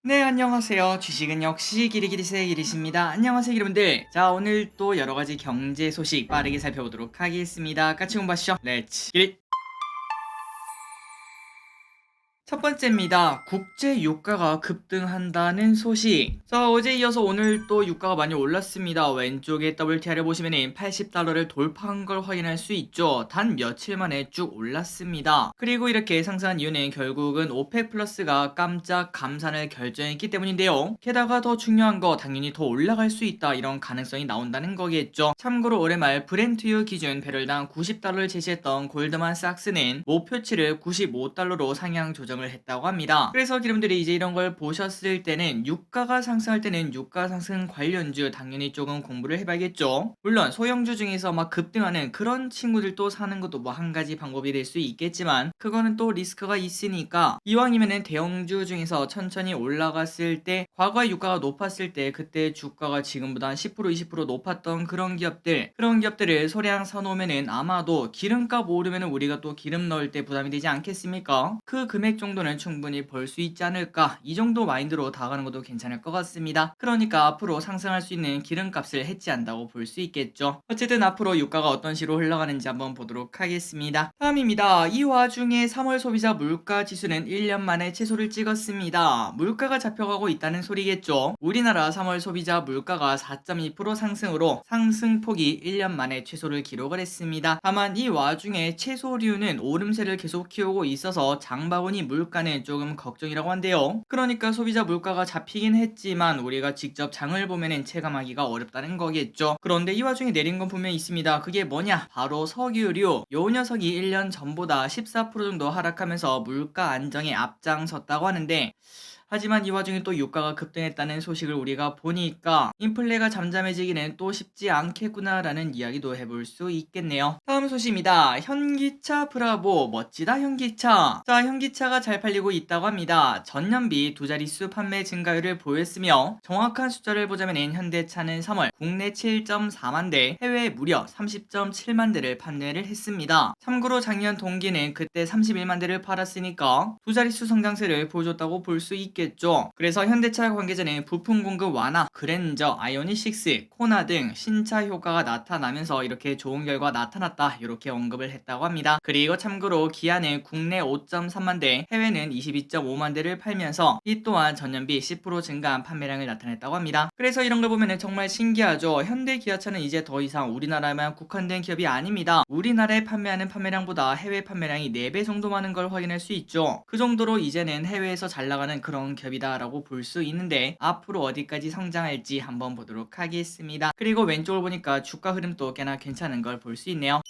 네, 안녕하세요. 주식은 역시 기리기리세 기리십니다. 안녕하세요, 여러분들. 자, 오늘 또 여러가지 경제 소식 빠르게 살펴보도록 하겠습니다. 같이 공부하시죠. 렛츠 기릿! 첫 번째입니다. 국제 유가가 급등한다는 소식. 자, 어제 이어서 오늘 또 유가가 많이 올랐습니다. 왼쪽에 WTI를 보시면 80달러를 돌파한 걸 확인할 수 있죠. 단 며칠 만에 쭉 올랐습니다. 그리고 이렇게 상승한 이유는 결국은 오펙 플러스가 깜짝 감산을 결정했기 때문인데요. 게다가 더 중요한 거 당연히 더 올라갈 수 있다, 이런 가능성이 나온다는 거겠죠. 참고로 올해 말 브렌트유 기준 배럴당 90달러를 제시했던 골드만삭스는 목표치를 95달러로 상향 조정을 했다고 합니다. 그래서 여러분들이 이제 이런 걸 보셨을 때는 유가가 상승할 때는 유가 상승 관련주 당연히 조금 공부를 해봐야겠죠. 물론 소형주 중에서 막 급등하는 그런 친구들도 사는 것도 뭐 한 가지 방법이 될 수 있겠지만 그거는 또 리스크가 있으니까 이왕이면은 대형주 중에서 천천히 올라갔을 때 과거에 유가가 높았을 때 그때 주가가 지금보다 한 10% 20% 높았던 그런 기업들을 소량 사놓으면은 아마도 기름값 오르면은 우리가 또 기름 넣을 때 부담이 되지 않겠습니까? 그 금액 정도는 충분히 벌 수 있지 않을까, 이 정도 마인드로 다가가는 것도 괜찮을 것 같습니다. 그러니까 앞으로 상승할 수 있는 기름값을 해지한다고 볼 수 있겠죠. 어쨌든 앞으로 유가가 어떤 식으로 흘러가는지 한번 보도록 하겠습니다. 다음입니다. 이 와중에 3월 소비자 물가 지수는 1년 만에 최소를 찍었습니다. 물가가 잡혀가고 있다는 소리겠죠. 우리나라 3월 소비자 물가가 4.2% 상승으로 상승폭이 1년 만에 최소를 기록을 했습니다. 다만 이 와중에 채소류는 오름세를 계속 키우고 있어서 장바구니 물가는 조금 걱정이라고 한데요. 그러니까 소비자 물가가 잡히긴 했지만 우리가 직접 장을 보면은 체감하기가 어렵다는 거겠죠. 그런데 이 와중에 내린 건 분명히 있습니다. 그게 뭐냐? 바로 석유류. 요 녀석이 1년 전보다 14% 정도 하락하면서 물가 안정에 앞장섰다고 하는데, 하지만 이 와중에 또 유가가 급등했다는 소식을 우리가 보니까 인플레가 잠잠해지기는 또 쉽지 않겠구나라는 이야기도 해볼 수 있겠네요. 다음 소식입니다. 현기차 브라보, 멋지다 현기차. 자, 현기차가 잘 팔리고 있다고 합니다. 전년비 두 자릿수 판매 증가율을 보였으며 정확한 숫자를 보자면 현대차는 3월 국내 7.4만 대, 해외 무려 30.7만 대를 판매를 했습니다. 참고로 작년 동기는 그때 31만 대를 팔았으니까 두 자릿수 성장세를 보여줬다고 볼 수 있겠죠. 그래서 현대차 관계자는 부품 공급 완화, 그랜저, 아이오닉6, 코나 등 신차 효과가 나타나면서 이렇게 좋은 결과 나타났다, 이렇게 언급을 했다고 합니다. 그리고 참고로 기아는 국내 5.3만 대, 해외는 22.5만 대를 팔면서 이 또한 전년비 10% 증가한 판매량을 나타냈다고 합니다. 그래서 이런 걸 보면 정말 신기하죠. 현대 기아차는 이제 더 이상 우리나라에만 국한된 기업이 아닙니다. 우리나라에 판매하는 판매량보다 해외 판매량이 4배 정도 많은 걸 확인할 수 있죠. 그 정도로 이제는 해외에서 잘 나가는 그런 기업이다라고 볼 수 있는데 앞으로 어디까지 성장할지 한번 보도록 하겠습니다. 그리고 왼쪽을 보니까 주가 흐름도 꽤나 괜찮은 걸 볼 수 있네요.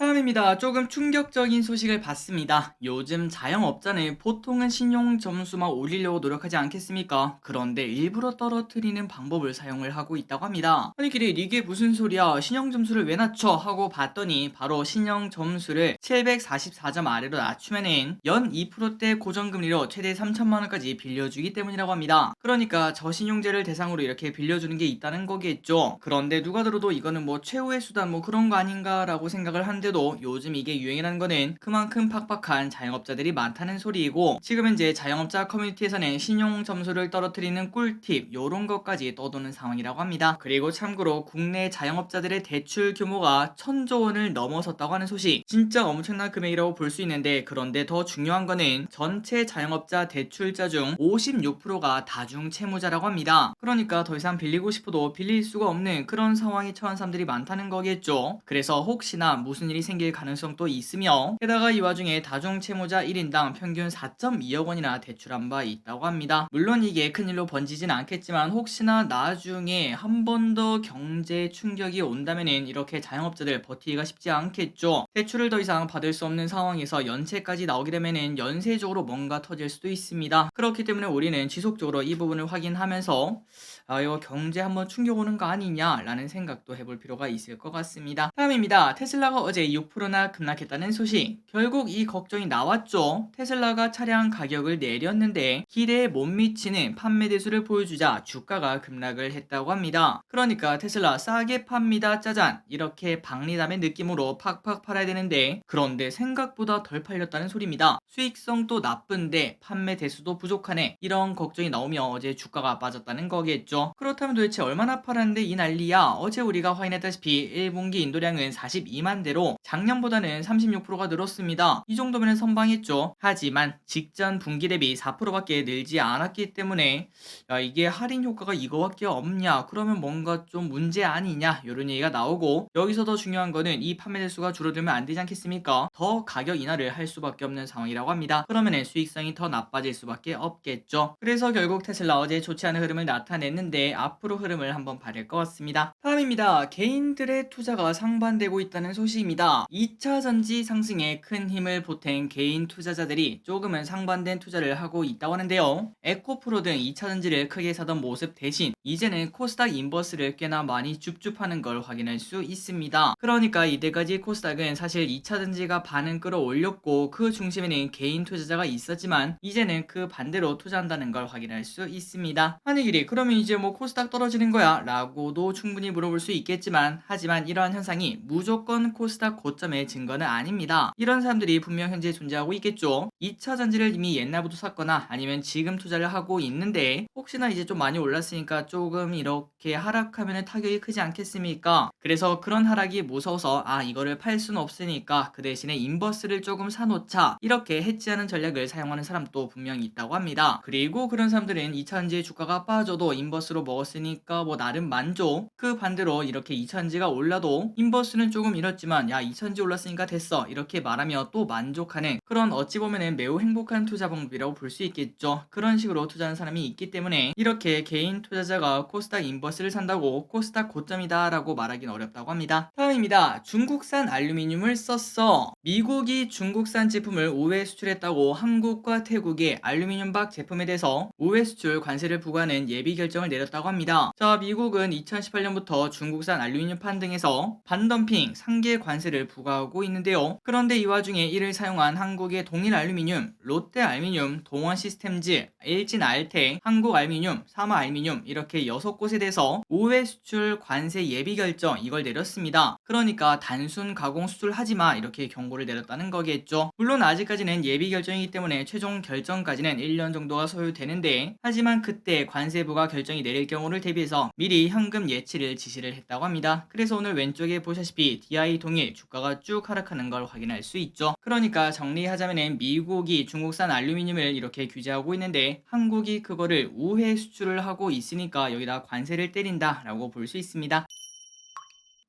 다음입니다. 조금 충격적인 소식을 봤습니다. 요즘 자영업자는 보통은 신용 점수만 올리려고 노력하지 않겠습니까? 그런데 일부러 떨어뜨리는 방법을 사용을 하고 있다고 합니다. 아니 길이 이게 무슨 소리야? 신용 점수를 왜 낮춰? 하고 봤더니 바로 신용 점수를 744점 아래로 낮추면은 연 2%대 고정금리로 최대 3천만 원까지 빌려주기 때문이라고 합니다. 그러니까 저신용자를 대상으로 이렇게 빌려주는 게 있다는 거겠죠. 그런데 누가 들어도 이거는 뭐 최후의 수단 뭐 그런 거 아닌가라고 생각을 한데도 요즘 이게 유행이라는 거는 그만큼 팍팍한 자영업자들이 많다는 소리이고, 지금 현재 자영업자 커뮤니티에서는 신용 점수를 떨어뜨리는 꿀팁 요런 것까지 떠도는 상황이라고 합니다. 그리고 참고로 국내 자영업자들의 대출 규모가 1,000조 원을 넘어섰다고 하는 소식, 진짜 엄청난 금액이라고 볼 수 있는데, 그런데 더 중요한 거는 전체 자영업자 대출자 중 56%가 다중 채무자라고 합니다. 그러니까 더 이상 빌리고 싶어도 빌릴 수가 없는 그런 상황에 처한 사람들이 많다는 거겠죠. 그래서 혹시나 무슨 일이 생길 가능성도 있으며, 게다가 이 와중에 다중채무자 1인당 평균 4.2억 원이나 대출한 바 있다고 합니다. 물론 이게 큰일로 번지진 않겠지만 혹시나 나중에 한 번 더 경제 충격이 온다면은 이렇게 자영업자들 버티기가 쉽지 않겠죠. 대출을 더 이상 받을 수 없는 상황에서 연체까지 나오게 되면은 연쇄적으로 뭔가 터질 수도 있습니다. 그렇기 때문에 우리는 지속적으로 이 부분을 확인하면서 이거 경제 한번 충격 오는 거 아니냐라는 생각도 해볼 필요가 있을 것 같습니다. 다음입니다. 테슬라가 어제 이렇게 6%나 급락했다는 소식. 결국 이 걱정이 나왔죠. 테슬라가 차량 가격을 내렸는데 기대에 못 미치는 판매 대수를 보여주자 주가가 급락을 했다고 합니다. 그러니까 테슬라 싸게 팝니다. 짜잔. 이렇게 박리담의 느낌으로 팍팍 팔아야 되는데 그런데 생각보다 덜 팔렸다는 소리입니다. 수익성도 나쁜데 판매 대수도 부족하네. 이런 걱정이 나오며 어제 주가가 빠졌다는 거겠죠. 그렇다면 도대체 얼마나 팔았는데 이 난리야? 어제 우리가 확인했다시피 1분기 인도량은 42만 대로 작년보다는 36%가 늘었습니다. 이 정도면 선방했죠. 하지만 직전 분기 대비 4%밖에 늘지 않았기 때문에 야, 이게 할인 효과가 이거밖에 없냐? 그러면 뭔가 좀 문제 아니냐? 이런 얘기가 나오고 여기서 더 중요한 거는 이 판매 대수가 줄어들면 안 되지 않겠습니까? 더 가격 인하를 할 수밖에 없는 상황이라고 합니다. 그러면 수익성이 더 나빠질 수밖에 없겠죠. 그래서 결국 테슬라 어제 좋지 않은 흐름을 나타냈는데 앞으로 흐름을 한번 봐야 될 것 같습니다. 다음입니다. 개인들의 투자가 상반되고 있다는 소식입니다. 2차 전지 상승에 큰 힘을 보탠 개인 투자자들이 조금은 상반된 투자를 하고 있다고 하는데요. 에코프로 등 2차 전지를 크게 사던 모습 대신 이제는 코스닥 인버스를 꽤나 많이 줍줍하는 걸 확인할 수 있습니다. 그러니까 이때까지 코스닥은 사실 2차 전지가 반응 끌어올렸고 그 중심에는 개인 투자자가 있었지만 이제는 그 반대로 투자한다는 걸 확인할 수 있습니다. 한일길이 그러면 이제 뭐 코스닥 떨어지는 거야? 라고도 충분히 물어볼 수 있겠지만 하지만 이러한 현상이 무조건 코스닥 고점의 증거는 아닙니다. 이런 사람들이 분명 현재 존재하고 있겠죠. 2차 전지를 이미 옛날부터 샀거나 아니면 지금 투자를 하고 있는데 혹시나 이제 좀 많이 올랐으니까 조금 이렇게 하락하면 타격이 크지 않겠습니까? 그래서 그런 하락이 무서워서 이거를 팔 수는 없으니까 그 대신에 인버스를 조금 사놓자 이렇게 해지하는 전략을 사용하는 사람도 분명히 있다고 합니다. 그리고 그런 사람들은 2차 전지의 주가가 빠져도 인버스로 먹었으니까 뭐 나름 만족. 그 반대로 이렇게 2차 전지가 올라도 인버스는 조금 잃었지만 야 2차 전지 올랐으니까 됐어 이렇게 말하며 또 만족하는 그런 어찌 보면은 매우 행복한 투자 방법이라고 볼 수 있겠죠. 그런 식으로 투자하는 사람이 있기 때문에 이렇게 개인 투자자가 코스닥 인버스를 산다고 코스닥 고점이다 라고 말하기는 어렵다고 합니다. 다음입니다. 중국산 알루미늄을 썼어. 미국이 중국산 제품을 우회 수출했다고 한국과 태국의 알루미늄박 제품에 대해서 우회 수출 관세를 부과하는 예비 결정을 내렸다고 합니다. 자, 미국은 2018년부터 중국산 알루미늄판 등에서 반덤핑 상계 관세를 부과하고 있는데요. 그런데 이 와중에 이를 사용한 한국의 동일 알루미늄, 롯데 알루미늄, 동원 시스템즈, LG 알텍, 한국 알루미늄, 사마 알루미늄 이렇게 6곳에 대해서 우회 수출 관세 예비 결정 이걸 내렸습니다. 그러니까 단순 가공 수출하지마 이렇게 경고를 내렸다는 거겠죠. 물론 아직까지는 예비 결정이기 때문에 최종 결정까지는 1년 정도가 소요되는데 하지만 그때 관세부가 결정이 내릴 경우를 대비해서 미리 현금 예치를 지시를 했다고 합니다. 그래서 오늘 왼쪽에 보시다시피 DI 동일 주가가 쭉 하락하는 걸 확인할 수 있죠. 그러니까 정리하자면 미국이 중국산 알루미늄을 이렇게 규제하고 있는데 한국이 그거를 우회 수출을 하고 있으니까 여기다 관세를 때린다 라고 볼 수 있습니다.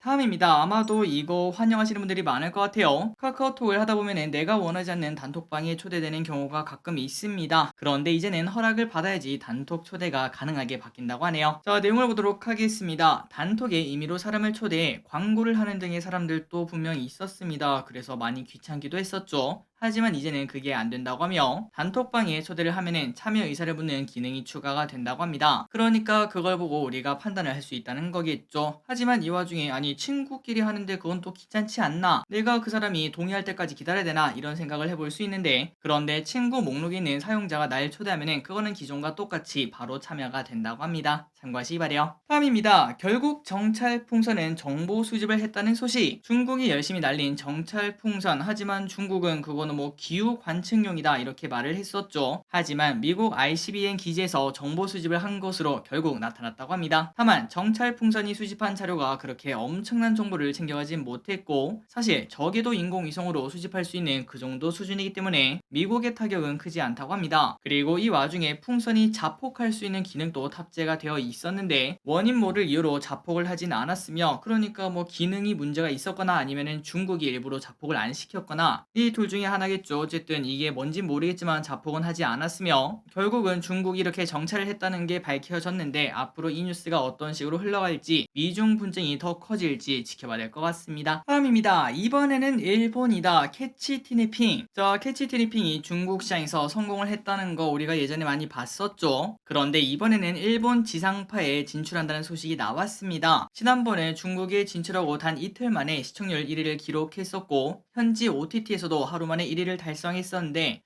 다음입니다. 아마도 이거 환영하시는 분들이 많을 것 같아요. 카카오톡을 하다 보면 내가 원하지 않는 단톡방에 초대되는 경우가 가끔 있습니다. 그런데 이제는 허락을 받아야지 단톡 초대가 가능하게 바뀐다고 하네요. 자, 내용을 보도록 하겠습니다. 단톡에 임의로 사람을 초대해 광고를 하는 등의 사람들도 분명히 있었습니다. 그래서 많이 귀찮기도 했었죠. 하지만 이제는 그게 안 된다고 하며 단톡방에 초대를 하면은 참여 의사를 묻는 기능이 추가가 된다고 합니다. 그러니까 그걸 보고 우리가 판단을 할 수 있다는 거겠죠. 하지만 이 와중에 아니 친구끼리 하는데 그건 또 귀찮지 않나? 내가 그 사람이 동의할 때까지 기다려야 되나? 이런 생각을 해볼 수 있는데 그런데 친구 목록에 있는 사용자가 날 초대하면은 그거는 기존과 똑같이 바로 참여가 된다고 합니다. 참고하시기 바래요. 다음입니다. 결국 정찰 풍선은 정보 수집을 했다는 소식. 중국이 열심히 날린 정찰 풍선 하지만 중국은 그거는 뭐 기후 관측용이다 이렇게 말을 했었죠. 하지만 미국 ICBM 기지에서 정보 수집을 한 것으로 결국 나타났다고 합니다. 다만 정찰 풍선이 수집한 자료가 그렇게 엄청난 정보를 챙겨가진 못했고 사실 저기도 인공위성으로 수집할 수 있는 그 정도 수준이기 때문에 미국의 타격은 크지 않다고 합니다. 그리고 이 와중에 풍선이 자폭할 수 있는 기능도 탑재가 되어 있었는데 원인 모를 이유로 자폭을 하진 않았으며 그러니까 뭐 기능이 문제가 있었거나 아니면은 중국이 일부러 자폭을 안 시켰거나 이 둘 중에 하나 판단하겠죠. 어쨌든 이게 뭔진 모르겠지만 자폭은 하지 않았으며 결국은 중국이 이렇게 정찰을 했다는 게 밝혀졌는데 앞으로 이 뉴스가 어떤 식으로 흘러갈지 미중 분쟁이 더 커질지 지켜봐야 될 것 같습니다. 다음입니다. 이번에는 일본이다. 캐치 티니핑. 자, 캐치 티니핑이 중국 시장에서 성공을 했다는 거 우리가 예전에 많이 봤었죠. 그런데 이번에는 일본 지상파에 진출한다는 소식이 나왔습니다. 지난번에 중국에 진출하고 단 이틀 만에 시청률 1위를 기록했었고 현지 OTT에서도 하루 만에 1위를 달성했었는데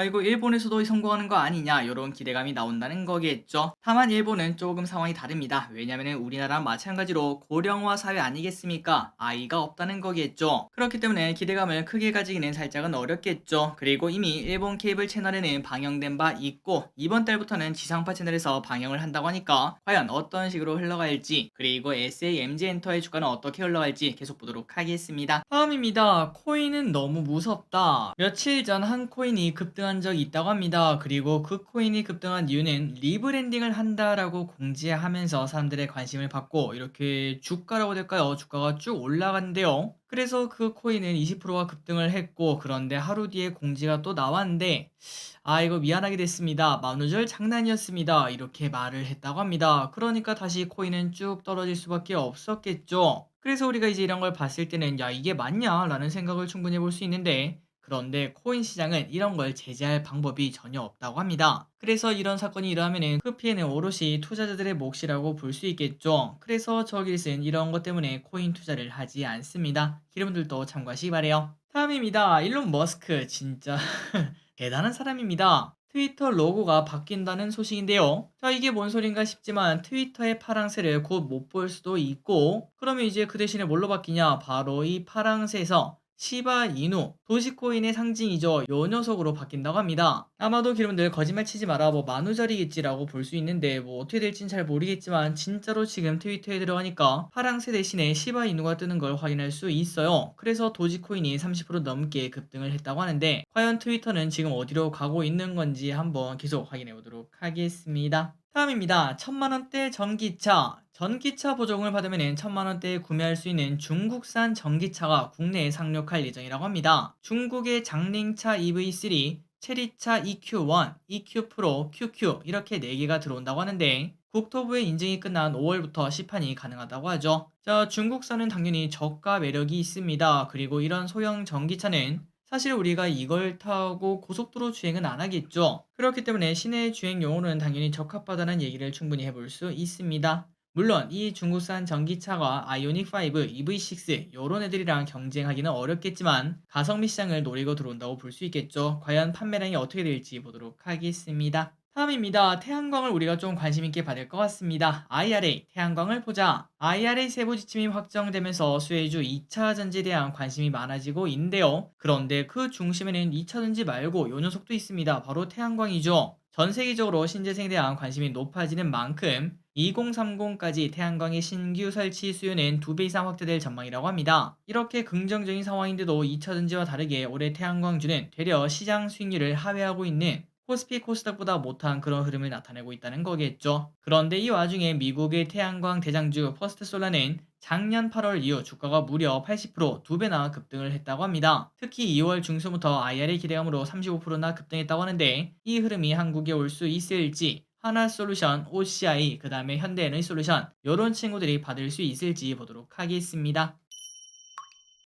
이거 일본에서도 성공하는 거 아니냐 이런 기대감이 나온다는 거겠죠. 다만 일본은 조금 상황이 다릅니다. 왜냐하면 우리나라랑 마찬가지로 고령화 사회 아니겠습니까? 아이가 없다는 거겠죠. 그렇기 때문에 기대감을 크게 가지기는 살짝은 어렵겠죠. 그리고 이미 일본 케이블 채널에는 방영된 바 있고 이번 달부터는 지상파 채널에서 방영을 한다고 하니까 과연 어떤 식으로 흘러갈지 그리고 SAMG엔터의 주가는 어떻게 흘러갈지 계속 보도록 하겠습니다. 다음입니다. 코인은 너무 무섭다. 며칠 전 한 코인이 급등한 적이 있다고 합니다. 그리고 그 코인이 급등한 이유는 리브랜딩을 한다라고 공지하면서 사람들의 관심을 받고 이렇게 주가라고 될까요? 주가가 쭉 올라간대요. 그래서 그 코인은 20%가 급등을 했고 그런데 하루 뒤에 공지가 또 나왔는데 이거 미안하게 됐습니다. 만우절 장난이었습니다. 이렇게 말을 했다고 합니다. 그러니까 다시 코인은 쭉 떨어질 수밖에 없었겠죠. 그래서 우리가 이제 이런 걸 봤을 때는 야 이게 맞냐? 라는 생각을 충분히 해볼 수 있는데 그런데 코인 시장은 이런 걸 제재할 방법이 전혀 없다고 합니다. 그래서 이런 사건이 일어나면은 그 피해는 오롯이 투자자들의 몫이라고 볼 수 있겠죠. 그래서 저길은 이런 것 때문에 코인 투자를 하지 않습니다. 여러분들도 참고하시기 바래요. 다음입니다. 일론 머스크 진짜 대단한 사람입니다. 트위터 로고가 바뀐다는 소식인데요. 자, 이게 뭔 소린가 싶지만 트위터의 파랑새를 곧 못 볼 수도 있고 그러면 이제 그 대신에 뭘로 바뀌냐? 바로 이 파랑새에서 시바 이누, 도시코인의 상징이죠. 요 녀석으로 바뀐다고 합니다. 아마도 여러분들 거짓말 치지 마라 뭐 만우절이겠지라고 볼 수 있는데 뭐 어떻게 될진 잘 모르겠지만 진짜로 지금 트위터에 들어가니까 파랑새 대신에 시바 이누가 뜨는 걸 확인할 수 있어요. 그래서 도지코인이 30% 넘게 급등을 했다고 하는데 과연 트위터는 지금 어디로 가고 있는 건지 한번 계속 확인해 보도록 하겠습니다. 다음입니다. 1000만원대 전기차. 전기차 보조금을 받으면 1000만원대에 구매할 수 있는 중국산 전기차가 국내에 상륙할 예정이라고 합니다. 중국의 장링차 EV3, 체리차 EQ1, EQ 프로, QQ 이렇게 4개가 들어온다고 하는데 국토부의 인증이 끝난 5월부터 시판이 가능하다고 하죠. 자, 중국산은 당연히 저가 매력이 있습니다. 그리고 이런 소형 전기차는 사실 우리가 이걸 타고 고속도로 주행은 안 하겠죠. 그렇기 때문에 시내 주행용으로는 당연히 적합하다는 얘기를 충분히 해볼 수 있습니다. 물론 이 중국산 전기차가 아이오닉5, EV6 요런 애들이랑 경쟁하기는 어렵겠지만 가성비 시장을 노리고 들어온다고 볼 수 있겠죠. 과연 판매량이 어떻게 될지 보도록 하겠습니다. 다음입니다. 태양광을 우리가 좀 관심 있게 받을 것 같습니다. IRA, 태양광을 보자. IRA 세부 지침이 확정되면서 수혜주 2차 전지에 대한 관심이 많아지고 있는데요. 그런데 그 중심에는 2차 전지 말고 요 녀석도 있습니다. 바로 태양광이죠. 전 세계적으로 신재생에 대한 관심이 높아지는 만큼 2030까지 태양광의 신규 설치 수요는 2배 이상 확대될 전망이라고 합니다. 이렇게 긍정적인 상황인데도 2차 전지와 다르게 올해 태양광주는 되려 시장 수익률을 하회하고 있는 코스피 코스닥보다 못한 그런 흐름을 나타내고 있다는 거겠죠. 그런데 이 와중에 미국의 태양광 대장주 퍼스트솔라는 작년 8월 이후 주가가 무려 80% 2배나 급등을 했다고 합니다. 특히 2월 중순부터 IRA 기대감으로 35%나 급등했다고 하는데 이 흐름이 한국에 올 수 있을지 하나솔루션, OCI, 그 다음에 현대에너지솔루션 이런 친구들이 받을 수 있을지 보도록 하겠습니다.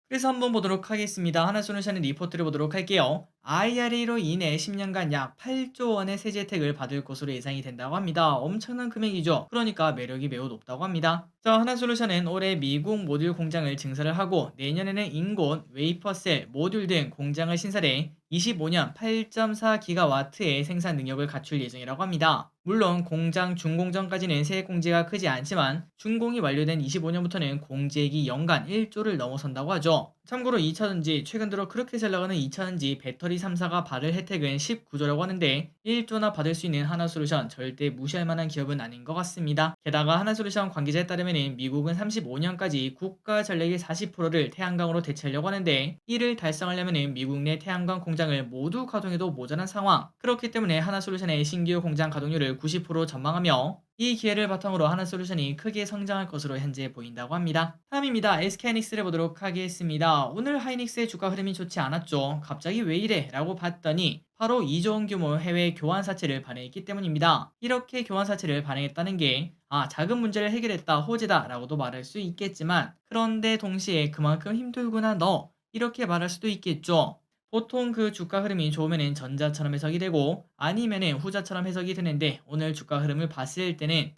그래서 한번 보도록 하겠습니다. 하나솔루션의 리포트를 보도록 할게요. IRA로 인해 10년간 약 8조 원의 세제 혜택을 받을 것으로 예상이 된다고 합니다. 엄청난 금액이죠. 그러니까 매력이 매우 높다고 합니다. 자, 하나솔루션은 올해 미국 모듈 공장을 증설을 하고 내년에는 인곤, 웨이퍼셀, 모듈 등 공장을 신설해 25년 8.4기가와트의 생산 능력을 갖출 예정이라고 합니다. 물론 공장 준공 전까지는 세액 공제가 크지 않지만 준공이 완료된 25년부터는 공제액이 연간 1조를 넘어선다고 하죠. 참고로 2차전지 최근 들어 그렇게 잘 나가는 2차전지 배터리 3사가 받을 혜택은 19조라고 하는데 1조나 받을 수 있는 하나솔루션 절대 무시할 만한 기업은 아닌 것 같습니다. 게다가 하나솔루션 관계자에 따르면 미국은 35년까지 국가 전력의 40%를 태양광으로 대체하려고 하는데 이를 달성하려면 미국 내 태양광 공장을 모두 가동해도 모자란 상황. 그렇기 때문에 하나솔루션의 신규 공장 가동률을 90% 전망하며 이 기회를 바탕으로 하나솔루션이 크게 성장할 것으로 현재 보인다고 합니다. 다음입니다. SK하이닉스를 보도록 하겠습니다. 오늘 하이닉스의 주가 흐름이 좋지 않았죠. 갑자기 왜 이래? 라고 봤더니 바로 2조 원 규모 해외 교환 사채를 발행했기 때문입니다. 이렇게 교환 사채를 발행했다는 게 자금 문제를 해결했다, 호재다 라고도 말할 수 있겠지만, 그런데 동시에 그만큼 힘들구나 너, 이렇게 말할 수도 있겠죠. 보통 그 주가 흐름이 좋으면은 전자처럼 해석이 되고 아니면은 후자처럼 해석이 되는데, 오늘 주가 흐름을 봤을 때는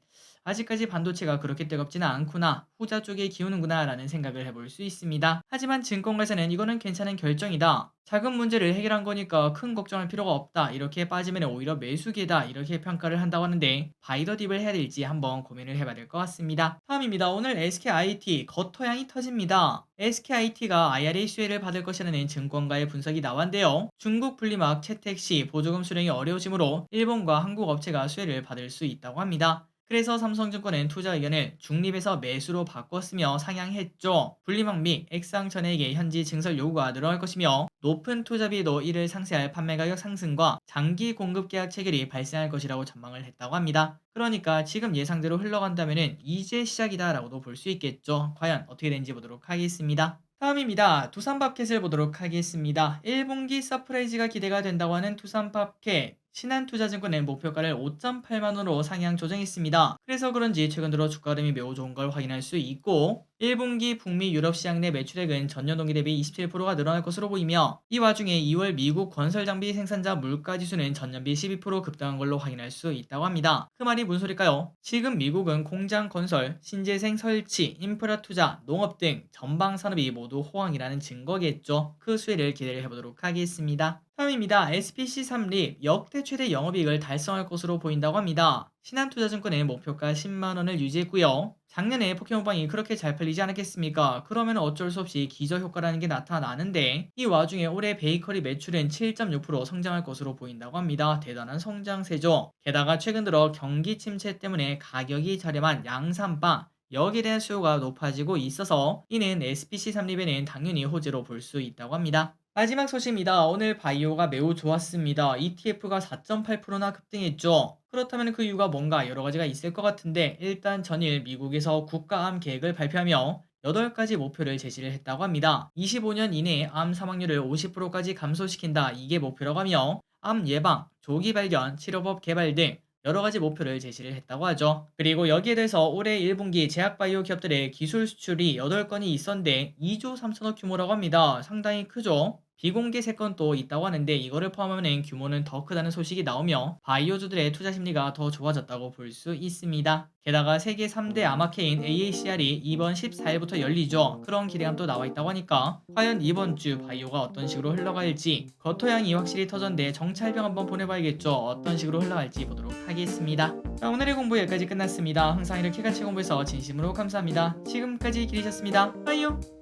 아직까지 반도체가 그렇게 뜨겁지는 않구나, 후자 쪽에 기우는구나 라는 생각을 해볼 수 있습니다. 하지만 증권가에서는 이거는 괜찮은 결정이다, 자금 문제를 해결한 거니까 큰 걱정할 필요가 없다, 이렇게 빠지면 오히려 매수기다, 이렇게 평가를 한다고 하는데 바이더 딥을 해야 될지 한번 고민을 해봐야 될 것 같습니다. 다음입니다. 오늘 SKIT 겉터양이 터집니다. SKIT가 IRA 수혜를 받을 것이라는 증권가의 분석이 나왔는데요. 중국 분리막 채택 시 보조금 수령이 어려워지므로 일본과 한국 업체가 수혜를 받을 수 있다고 합니다. 그래서 삼성증권은 투자 의견을 중립에서 매수로 바꿨으며 상향했죠. 분리막 및 액상 전액의 현지 증설 요구가 늘어날 것이며 높은 투자비도 이를 상쇄할 판매 가격 상승과 장기 공급 계약 체결이 발생할 것이라고 전망을 했다고 합니다. 그러니까 지금 예상대로 흘러간다면 이제 시작이다라고도 볼 수 있겠죠. 과연 어떻게 되는지 보도록 하겠습니다. 다음입니다. 두산밥켓을 보도록 하겠습니다. 1분기 서프라이즈가 기대가 된다고 하는 두산밥켓. 신한투자증권은 목표가를 5.8만원으로 상향 조정했습니다. 그래서 그런지 최근 들어 주가 흐름이 매우 좋은 걸 확인할 수 있고, 1분기 북미 유럽 시장 내 매출액은 전년 동기 대비 27%가 늘어날 것으로 보이며, 이 와중에 2월 미국 건설장비 생산자 물가지수는 전년비 12% 급등한 걸로 확인할 수 있다고 합니다. 그 말이 무슨 소릴까요? 지금 미국은 공장 건설, 신재생 설치, 인프라 투자, 농업 등 전방 산업이 모두 호황이라는 증거겠죠. 그 수혜를 기대를 해보도록 하겠습니다. 다음입니다. SPC3립 역대 최대 영업이익을 달성할 것으로 보인다고 합니다. 신한투자증권은 목표가 10만원을 유지했고요. 작년에 포켓몬빵이 그렇게 잘 팔리지 않았겠습니까? 그러면 어쩔 수 없이 기저효과라는 게 나타나는데, 이 와중에 올해 베이커리 매출은 7.6% 성장할 것으로 보인다고 합니다. 대단한 성장세죠. 게다가 최근 들어 경기 침체 때문에 가격이 저렴한 양산빵, 여기에 대한 수요가 높아지고 있어서 이는 SPC3립에는 당연히 호재로 볼 수 있다고 합니다. 마지막 소식입니다. 오늘 바이오가 매우 좋았습니다. ETF가 4.8%나 급등했죠. 그렇다면 그 이유가 뭔가 여러 가지가 있을 것 같은데, 일단 전일 미국에서 국가암 계획을 발표하며 8가지 목표를 제시를 했다고 합니다. 25년 이내에 암 사망률을 50%까지 감소시킨다, 이게 목표라고 하며 암 예방, 조기 발견, 치료법 개발 등 여러 가지 목표를 제시를 했다고 하죠. 그리고 여기에 대해서 올해 1분기 제약바이오 기업들의 기술 수출이 8건이 있었는데 2조 3천억 규모라고 합니다. 상당히 크죠. 비공개 3건 또 있다고 하는데 이거를 포함하면 규모는 더 크다는 소식이 나오며 바이오주들의 투자 심리가 더 좋아졌다고 볼 수 있습니다. 게다가 세계 3대 아마케인 AACR이 이번 14일부터 열리죠. 그런 기대감도 나와 있다고 하니까 과연 이번 주 바이오가 어떤 식으로 흘러갈지, 겉토양이 확실히 터졌는데 정찰병 한번 보내봐야겠죠. 어떤 식으로 흘러갈지 보도록 하겠습니다. 자, 오늘의 공부 여기까지 끝났습니다. 항상 이렇게 같이 공부해서 진심으로 감사합니다. 지금까지 길이셨습니다. 바이오!